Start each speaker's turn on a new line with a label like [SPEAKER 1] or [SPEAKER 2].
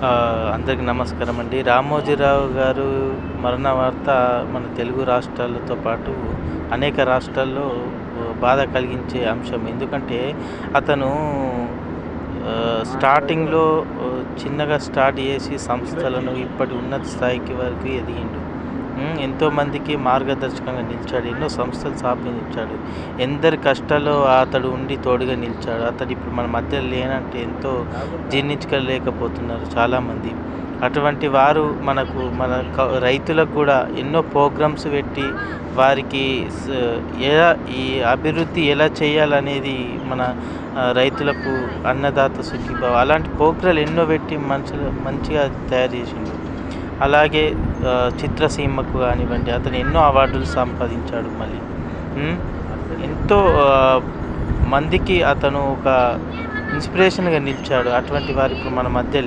[SPEAKER 1] అందరికీ నమస్కారం అండి. రామోజీరావు గారు మరణ వార్త మన తెలుగు రాష్ట్రాలతో పాటు అనేక రాష్ట్రాల్లో బాధ కలిగించే అంశం. ఎందుకంటే అతను స్టార్టింగ్‌లో చిన్నగా స్టార్ట్ చేసి సంస్థలను ఇప్పటి ఉన్నత స్థాయికి వరకు ఎదిగిండు. ఎంతోమందికి మార్గదర్శకంగా నిలిచాడు. ఎన్నో సంస్థలు స్థాపించాడు. ఎందరి కష్టాల్లో అతడు ఉండి తోడుగా నిలిచాడు. అతడు ఇప్పుడు మన మధ్య లేనంటే ఎంతో జీర్ణించుకోలేకపోతున్నారు చాలామంది. అటువంటి వారు మన రైతులకు కూడా ఎన్నో ప్రోగ్రామ్స్ పెట్టి వారికి ఎలా ఈ అభివృద్ధి ఎలా చేయాలనేది మన రైతులకు అన్నదాత సుఖీభవ అలాంటి ప్రోగ్రాలు ఎన్నో పెట్టి మంచిగా తయారు చేసిండు. అలాగే చిత్రసీమకు కానివ్వండి, అతను ఎన్నో అవార్డులు సంపాదించాడు. మళ్ళీ ఎంతో మందికి అతను ఒక ఇన్స్పిరేషన్గా నిలిచాడు. అటువంటి వారు ఇప్పుడు మన మధ్య